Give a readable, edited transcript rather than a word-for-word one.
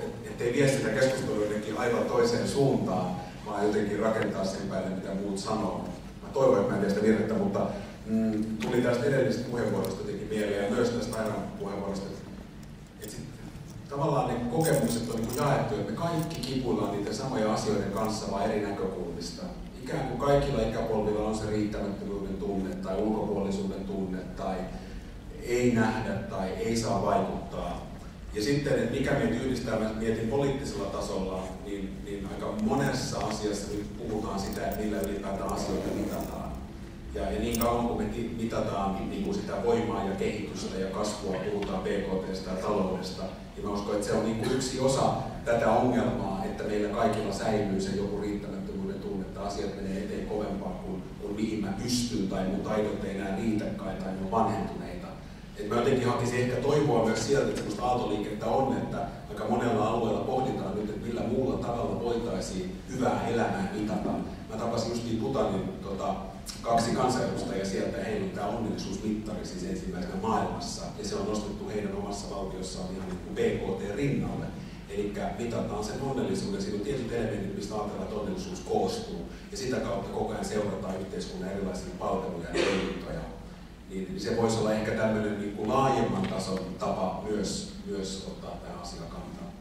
ettei vie sitä keskustelua jotenkin aivan toiseen suuntaan, vaan jotenkin rakentaa sen päälle, mitä muut sanoo. Mä toivon, että mä en tee sitä virhettä, mutta tuli tästä edellisestä puheenvuorosta jotenkin mieleen ja myös tästä Airan puheenvuorosta, että tavallaan ne kokemukset on niin jaettu, että me kaikki kipuillaan niiden samojen asioiden kanssa vaan eri näkökulmista. Ikään kuin kaikilla ikäpolvilla on se riittämättömyyden tunne tai ulkopuolisuuden tunne tai ei nähdä tai ei saa vaikuttaa. Ja sitten, että mikä meitä yhdistää, mä mietin poliittisella tasolla, niin aika monessa asiassa nyt puhutaan sitä, että millä ylipäätään asioita mitataan. Ja niin kauan kun me mitataan niin kuin sitä voimaa ja kehitystä ja kasvua, puhutaan BKT:stä ja taloudesta, niin mä uskon, että se on niin kuin yksi osa tätä ongelmaa, että meillä kaikilla säilyy se joku riittämättömyyden tunne, että asiat menee eteen kovempaa kuin mihin mä pystyn tai mun taidot ei enää riitäkään tai ne on vanhentuneita. Et mä jotenkin hakisin ehkä toivoa myös sieltä, että semmoista aaltoliikettä on, että aika monella alueella pohditaan nyt, että millä muulla tavalla voitaisiin hyvää elämää mitata. Mä tapasin justiin Bhutanin 2 kansanedustajia sieltä, ja heillä on tämä onnellisuusmittari siis ensimmäisenä maailmassa, ja se on nostettu heidän omassa valtiossaan ihan niin kuin BKT-rinnalle. Eli mitataan sen onnellisuuden, siinä on tietyt elementit, mistä ajatellaan, että onnellisuus koostuu, ja sitä kautta koko ajan seurataan yhteiskunnan erilaisia palveluja ja toimintoja. Niin se voisi olla ehkä tämmöinen niin kuin laajemman tason tapa myös ottaa tähän asiaan kantaa.